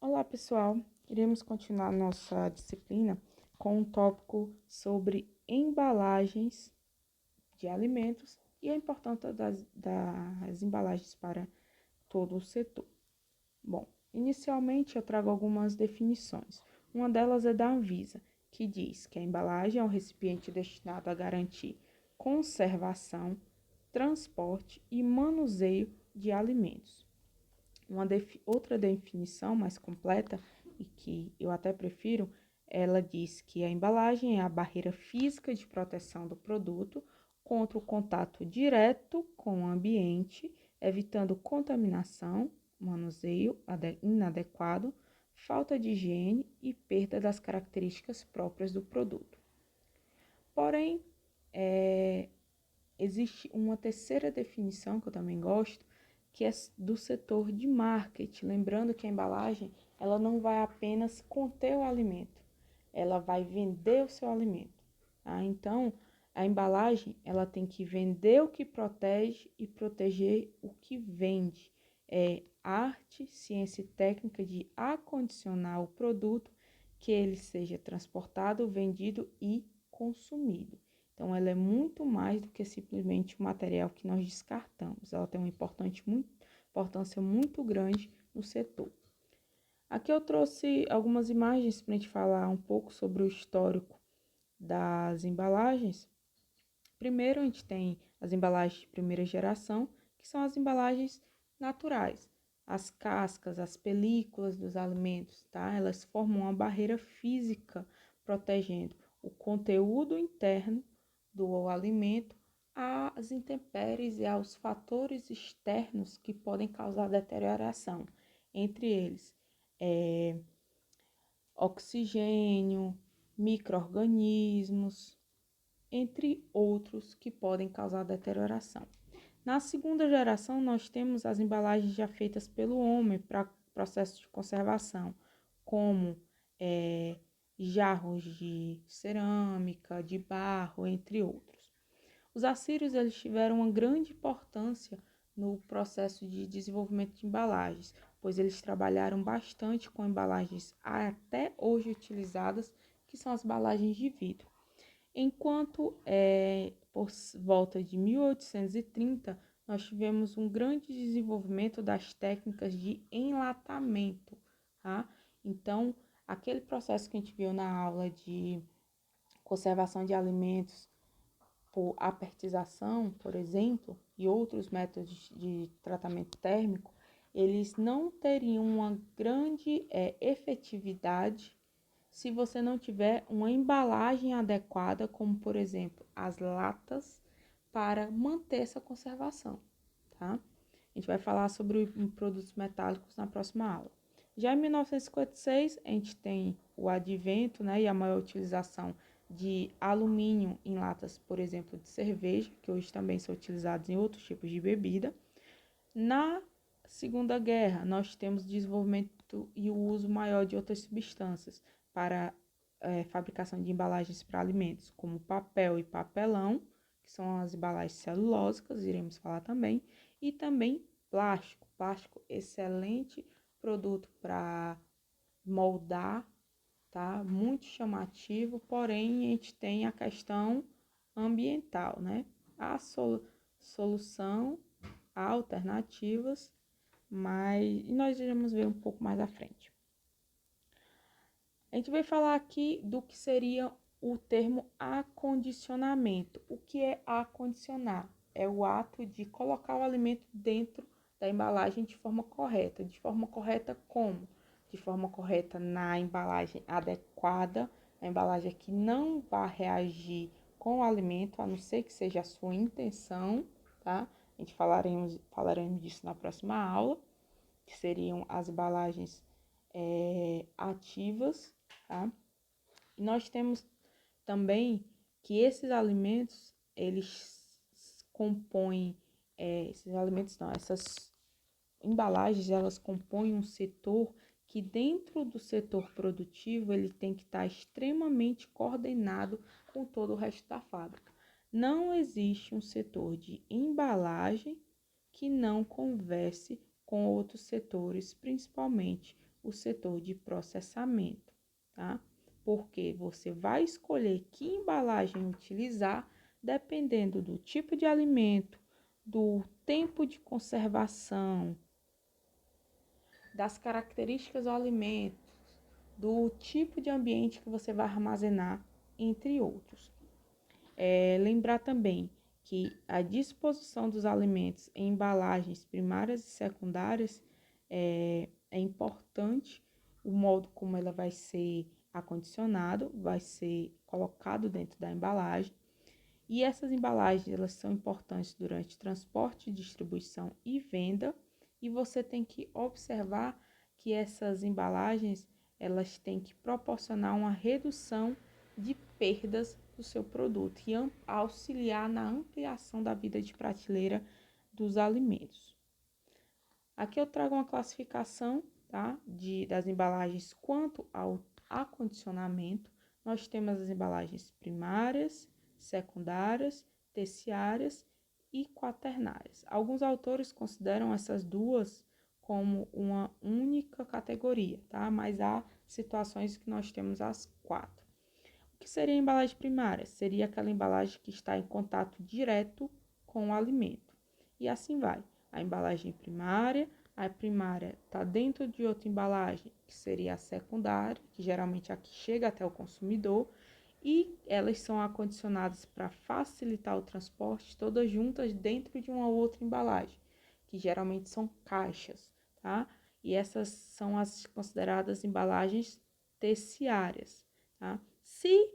Olá, pessoal! Iremos continuar nossa disciplina com um tópico sobre embalagens de alimentos e a importância das embalagens para todo o setor. Bom, inicialmente eu trago algumas definições. Uma delas é da Anvisa, que diz que a embalagem é um recipiente destinado a garantir conservação, transporte e manuseio de alimentos. Outra definição mais completa, e que eu até prefiro, ela diz que a embalagem é a barreira física de proteção do produto contra o contato direto com o ambiente, evitando contaminação, manuseio inadequado, falta de higiene e perda das características próprias do produto. Porém, existe uma terceira definição que eu também gosto, que é do setor de marketing. Lembrando que a embalagem, ela não vai apenas conter o alimento, ela vai vender o seu alimento. Tá? Então, a embalagem, ela tem que vender o que protege e proteger o que vende. É arte, ciência e técnica de acondicionar o produto, que ele seja transportado, vendido e consumido. Então, ela é muito mais do que simplesmente o material que nós descartamos. Ela tem uma importância muito grande no setor. Aqui eu trouxe algumas imagens para a gente falar um pouco sobre o histórico das embalagens. Primeiro, a gente tem as embalagens de primeira geração, que são as embalagens naturais. As cascas, as películas dos alimentos, tá? Elas formam uma barreira física protegendo o conteúdo interno do alimento às intempéries e aos fatores externos que podem causar deterioração, entre eles oxigênio, micro-organismos, entre outros que podem causar deterioração. Na segunda geração, nós temos as embalagens já feitas pelo homem para processo de conservação, como jarros de cerâmica, de barro, entre outros. Os assírios eles tiveram uma grande importância no processo de desenvolvimento de embalagens, pois eles trabalharam bastante com embalagens até hoje utilizadas, que são as embalagens de vidro. Enquanto, por volta de 1830, nós tivemos um grande desenvolvimento das técnicas de enlatamento, tá? Então, aquele processo que a gente viu na aula de conservação de alimentos por apertização, por exemplo, e outros métodos de tratamento térmico, eles não teriam uma grande efetividade se você não tiver uma embalagem adequada, como por exemplo as latas, para manter essa conservação, tá? A gente vai falar sobre produtos metálicos na próxima aula. Já em 1956, a gente tem o advento, né, e a maior utilização de alumínio em latas, por exemplo, de cerveja, que hoje também são utilizados em outros tipos de bebida. Na Segunda Guerra, nós temos desenvolvimento e o uso maior de outras substâncias para fabricação de embalagens para alimentos, como papel e papelão, que são as embalagens celulósicas, iremos falar também, e também plástico. Plástico, excelente produto para moldar, tá? Muito chamativo, porém a gente tem a questão ambiental, né? A solução, alternativas, mas nós iremos ver um pouco mais à frente. A gente vai falar aqui do que seria o termo acondicionamento. O que é acondicionar? É o ato de colocar o alimento dentro da embalagem de forma correta. De forma correta como? De forma correta na embalagem adequada, a embalagem que não vai reagir com o alimento, a não ser que seja a sua intenção, tá? A gente falaremos disso na próxima aula, que seriam as embalagens ativas, tá? E nós temos também que esses alimentos, eles compõem, essas embalagens, elas compõem um setor que dentro do setor produtivo, ele tem que estar extremamente coordenado com todo o resto da fábrica. Não existe um setor de embalagem que não converse com outros setores, principalmente o setor de processamento, tá? Porque você vai escolher que embalagem utilizar dependendo do tipo de alimento, do tempo de conservação, das características do alimento, do tipo de ambiente que você vai armazenar, entre outros. Lembrar também que a disposição dos alimentos em embalagens primárias e secundárias é importante, o modo como ela vai ser acondicionado, vai ser colocado dentro da embalagem. E essas embalagens, elas são importantes durante transporte, distribuição e venda. E você tem que observar que essas embalagens, elas têm que proporcionar uma redução de perdas do seu produto e auxiliar na ampliação da vida de prateleira dos alimentos. Aqui eu trago uma classificação, tá, das embalagens quanto ao acondicionamento. Nós temos as embalagens primárias, secundárias, terciárias e quaternárias. Alguns autores consideram essas duas como uma única categoria, tá? Mas há situações que nós temos as quatro. O que seria a embalagem primária? Seria aquela embalagem que está em contato direto com o alimento. E assim vai. A embalagem primária, a primária está dentro de outra embalagem, que seria a secundária, que geralmente é a que chega até o consumidor, e elas são acondicionadas para facilitar o transporte, todas juntas dentro de uma outra embalagem, que geralmente são caixas, tá? E essas são as consideradas embalagens terciárias, tá? Se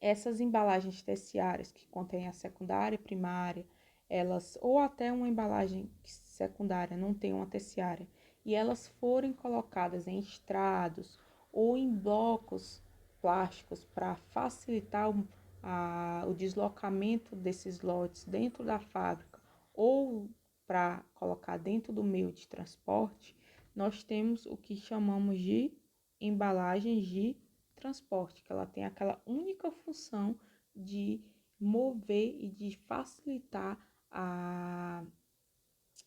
essas embalagens terciárias que contêm a secundária e primária, elas, ou até uma embalagem secundária não tem uma terciária, e elas forem colocadas em estrados ou em blocos plásticos para facilitar o deslocamento desses lotes dentro da fábrica ou para colocar dentro do meio de transporte, nós temos o que chamamos de embalagens de transporte, que ela tem aquela única função de mover e de facilitar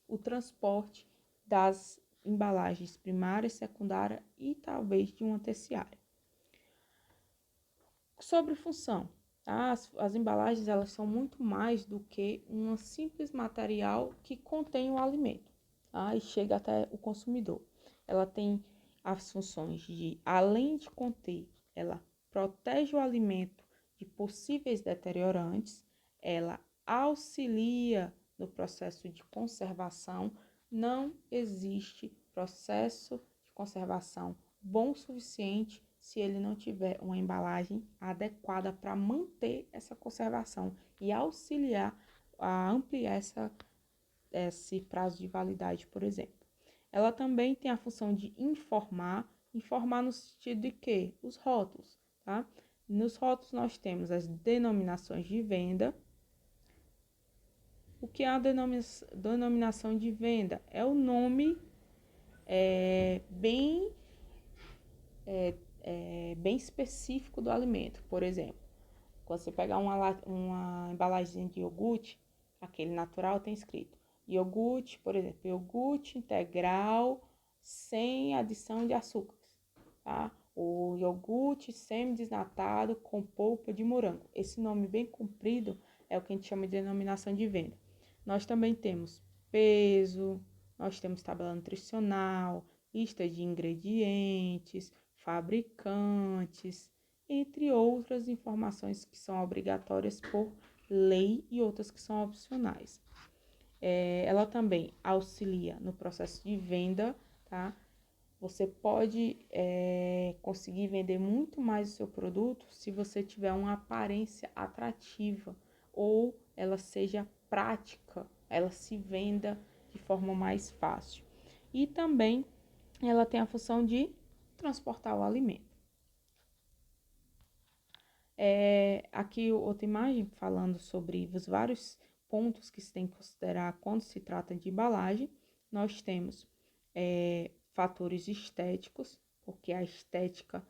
o transporte das embalagens primária, secundária e talvez de uma terciária. Sobre função, as embalagens elas são muito mais do que um simples material que contém o alimento, tá? E chega até o consumidor. Ela tem as funções de, além de conter, ela protege o alimento de possíveis deteriorantes, ela auxilia no processo de conservação. Não existe processo de conservação bom o suficiente se ele não tiver uma embalagem adequada para manter essa conservação e auxiliar a ampliar esse prazo de validade, por exemplo. Ela também tem a função de informar no sentido de que os rótulos, tá? Nos rótulos nós temos as denominações de venda. O que é a denominação de venda? É o nome bem específico do alimento. Por exemplo, quando você pegar uma embalagem de iogurte, aquele natural tem escrito iogurte, por exemplo, iogurte integral sem adição de açúcares, tá? O iogurte semi-desnatado com polpa de morango. Esse nome bem comprido é o que a gente chama de denominação de venda. Nós também temos peso, nós temos tabela nutricional, lista de ingredientes, fabricantes, entre outras informações que são obrigatórias por lei e outras que são opcionais. Ela também auxilia no processo de venda, tá? Você pode conseguir vender muito mais o seu produto se você tiver uma aparência atrativa ou ela seja prática, ela se venda de forma mais fácil. E também ela tem a função de transportar o alimento. Aqui outra imagem falando sobre os vários pontos que se tem que considerar quando se trata de embalagem. Nós temos fatores estéticos, porque a estética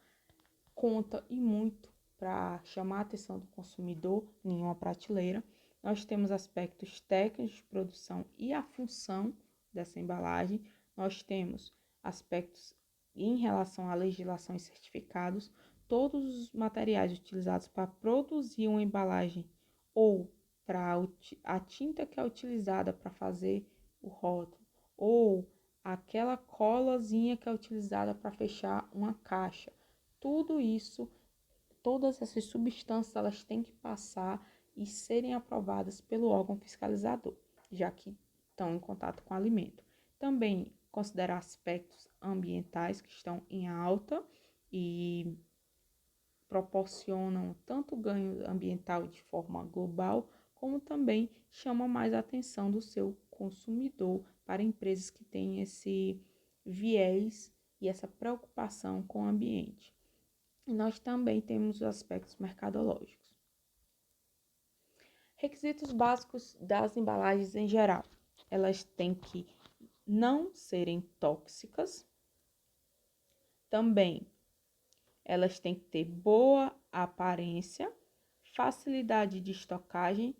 conta e muito para chamar a atenção do consumidor em uma prateleira. Nós temos aspectos técnicos de produção e a função dessa embalagem. Nós temos aspectos em relação à legislação e certificados, todos os materiais utilizados para produzir uma embalagem ou para a tinta que é utilizada para fazer o rótulo ou aquela colazinha que é utilizada para fechar uma caixa, tudo isso, todas essas substâncias, elas têm que passar e serem aprovadas pelo órgão fiscalizador, já que estão em contato com o alimento. Também considerar aspectos ambientais que estão em alta e proporcionam tanto ganho ambiental de forma global, como também chama mais a atenção do seu consumidor para empresas que têm esse viés e essa preocupação com o ambiente. E nós também temos os aspectos mercadológicos. Requisitos básicos das embalagens em geral. Elas têm que não serem tóxicas. Também elas têm que ter boa aparência, facilidade de estocagem,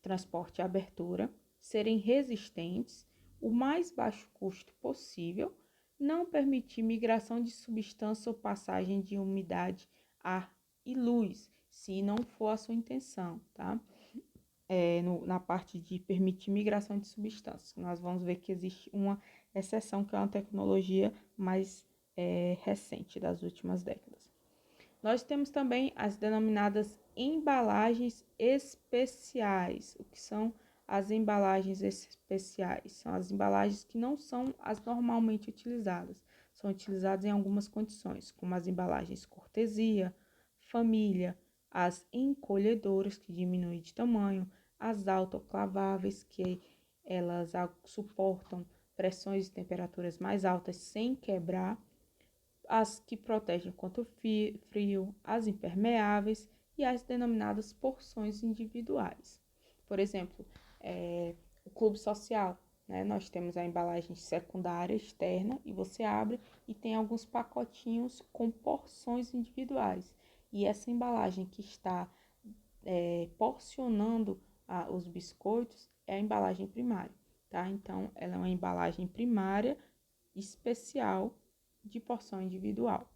transporte e abertura, serem resistentes, o mais baixo custo possível, não permitir migração de substância ou passagem de umidade, ar e luz, se não for a sua intenção, tá? Na parte de permitir migração de substâncias. Nós vamos ver que existe uma exceção, que é uma tecnologia mais recente, das últimas décadas. Nós temos também as denominadas embalagens especiais. O que são as embalagens especiais? São as embalagens que não são as normalmente utilizadas. São utilizadas em algumas condições, como as embalagens cortesia, família, as encolhedoras, que diminuem de tamanho, as autoclaváveis, que elas suportam pressões e temperaturas mais altas sem quebrar, as que protegem contra o frio, as impermeáveis e as denominadas porções individuais. Por exemplo, o clube social, né? Nós temos a embalagem secundária externa e você abre e tem alguns pacotinhos com porções individuais. E essa embalagem que está porcionando os biscoitos é a embalagem primária, tá? Então, ela é uma embalagem primária especial de porção individual.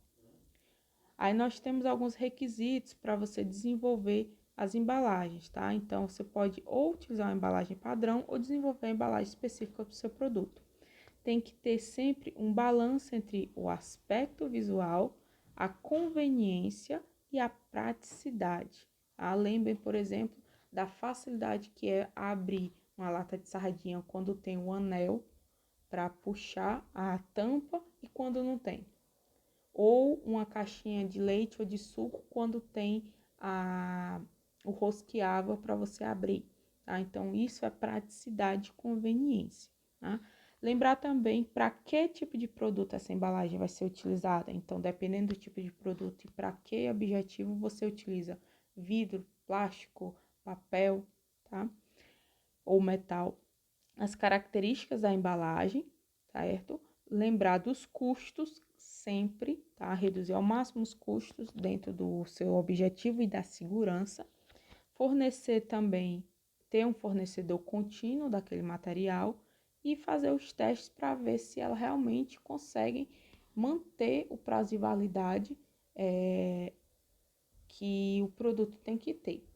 Aí nós temos alguns requisitos para você desenvolver as embalagens, tá? Então, você pode ou utilizar uma embalagem padrão ou desenvolver uma embalagem específica para o seu produto. Tem que ter sempre um balanço entre o aspecto visual, a conveniência e a praticidade. Tá? Lembrem, por exemplo, da facilidade que é abrir uma lata de sardinha quando tem o anel para puxar a tampa e quando não tem. Ou uma caixinha de leite ou de suco quando tem o rosqueável para você abrir. Tá? Então, isso é praticidade e conveniência. Tá? Lembrar também para que tipo de produto essa embalagem vai ser utilizada. Então, dependendo do tipo de produto e para que objetivo, você utiliza vidro, plástico, papel, tá? Ou metal. As características da embalagem, certo? Lembrar dos custos sempre, tá? Reduzir ao máximo os custos dentro do seu objetivo e da segurança. Fornecer também, ter um fornecedor contínuo daquele material e fazer os testes para ver se ela realmente consegue manter o prazo de validade que o produto tem que ter.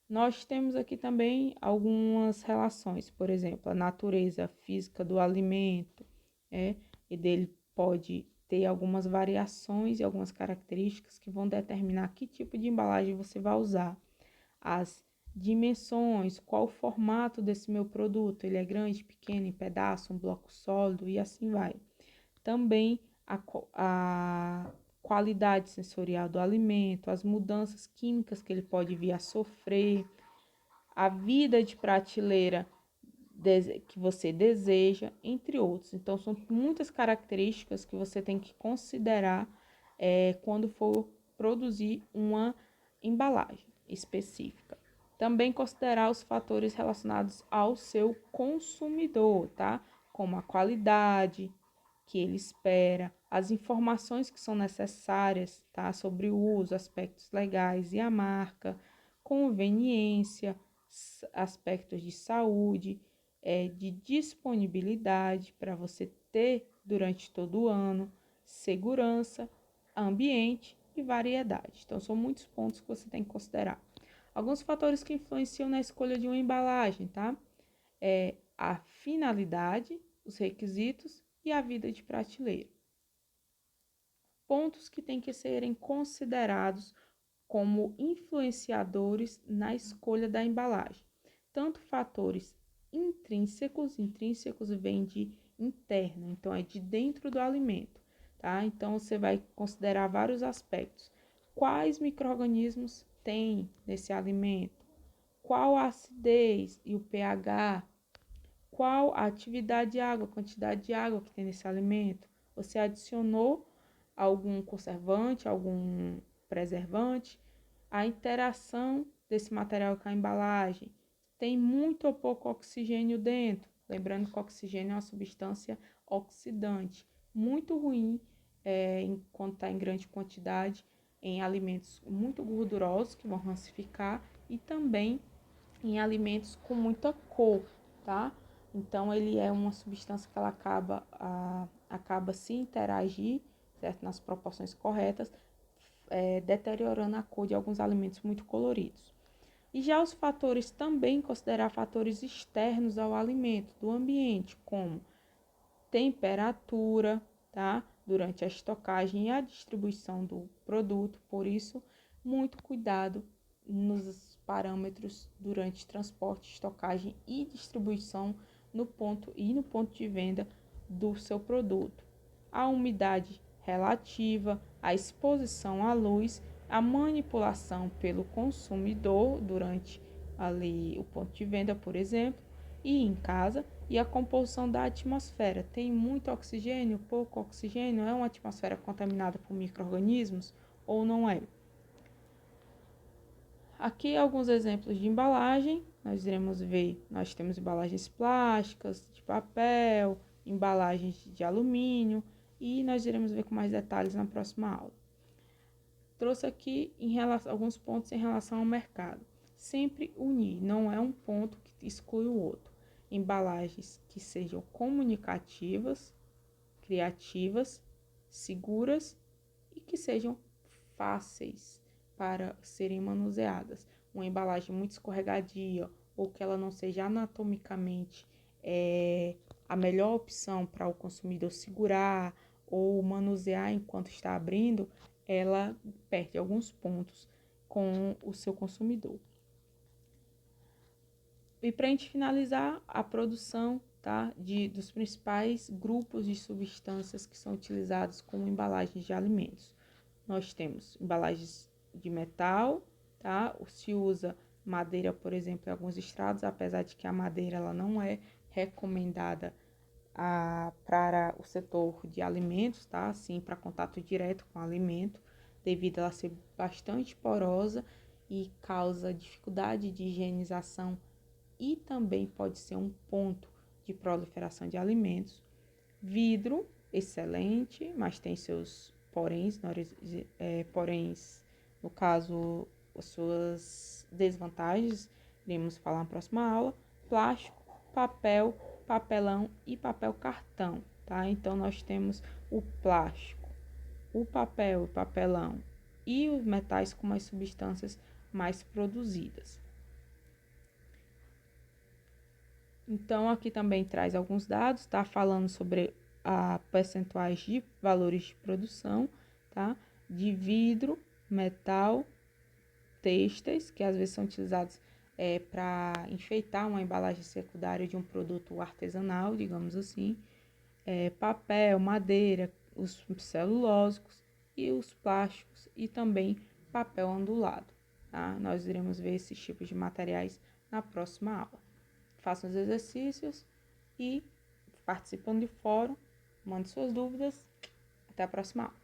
Nós temos aqui também algumas relações, por exemplo, a natureza física do alimento, e dele pode ter algumas variações e algumas características que vão determinar que tipo de embalagem você vai usar. As dimensões, qual o formato desse meu produto, ele é grande, pequeno, em pedaço, um bloco sólido e assim vai. Também a qualidade sensorial do alimento, as mudanças químicas que ele pode vir a sofrer, a vida de prateleira que você deseja, entre outros. Então, são muitas características que você tem que considerar quando for produzir uma embalagem específica. Também considerar os fatores relacionados ao seu consumidor, tá? Como a qualidade que ele espera, as informações que são necessárias, tá? Sobre o uso, aspectos legais e a marca, conveniência, aspectos de saúde, de disponibilidade para você ter durante todo o ano, segurança, ambiente e variedade. Então, são muitos pontos que você tem que considerar. Alguns fatores que influenciam na escolha de uma embalagem, tá? É a finalidade, os requisitos e a vida de prateleira. Pontos que têm que serem considerados como influenciadores na escolha da embalagem. Tanto fatores intrínsecos vêm de interno, então é de dentro do alimento, tá? Então você vai considerar vários aspectos. Quais micro-organismos tem nesse alimento? Qual a acidez e o pH? Qual a atividade de água, a quantidade de água que tem nesse alimento? Você adicionou algum conservante, algum preservante? A interação desse material com a embalagem. Tem muito ou pouco oxigênio dentro. Lembrando que o oxigênio é uma substância oxidante, muito ruim quando está em grande quantidade em alimentos muito gordurosos, que vão rancificar, e também em alimentos com muita cor, tá? Então, ele é uma substância que ela acaba se interagir, certo? Nas proporções corretas, deteriorando a cor de alguns alimentos muito coloridos. E já os fatores também, considerar fatores externos ao alimento, do ambiente, como temperatura, tá? Durante a estocagem e a distribuição do produto, por isso, muito cuidado nos parâmetros durante transporte, estocagem e distribuição no ponto de venda do seu produto. A umidade relativa, a exposição à luz, a manipulação pelo consumidor durante ali o ponto de venda, por exemplo, e em casa, e a composição da atmosfera. Tem muito oxigênio, pouco oxigênio? É uma atmosfera contaminada por micro-organismos ou não é? Aqui alguns exemplos de embalagem. Nós iremos ver, nós temos embalagens plásticas, de papel, embalagens de alumínio, e nós iremos ver com mais detalhes na próxima aula. Trouxe aqui alguns pontos em relação ao mercado. Sempre unir, não é um ponto que exclui o outro. Embalagens que sejam comunicativas, criativas, seguras e que sejam fáceis para serem manuseadas. Uma embalagem muito escorregadia ou que ela não seja anatomicamente a melhor opção para o consumidor segurar ou manusear enquanto está abrindo, ela perde alguns pontos com o seu consumidor. E para a gente finalizar, a produção, tá, dos principais grupos de substâncias que são utilizados como embalagens de alimentos. Nós temos embalagens de metal, tá? Se usa madeira, por exemplo, em alguns estrados, apesar de que a madeira ela não é recomendada para o setor de alimentos, tá? Assim, para contato direto com o alimento, devido a ela ser bastante porosa e causa dificuldade de higienização e também pode ser um ponto de proliferação de alimentos. Vidro, excelente, mas tem seus poréns, no caso, as suas desvantagens, iremos falar na próxima aula. Plástico, papel, papelão e papel cartão, tá? Então, nós temos o plástico, o papel, o papelão e os metais como as substâncias mais produzidas. Então, aqui também traz alguns dados, tá? Falando sobre percentuais de valores de produção, tá? De vidro, metal, têxteis, que às vezes são utilizados para enfeitar uma embalagem secundária de um produto artesanal, digamos assim, papel, madeira, os celulósicos e os plásticos e também papel ondulado, tá? Nós iremos ver esses tipos de materiais na próxima aula. Façam os exercícios e participam de fórum, mande suas dúvidas. Até a próxima aula.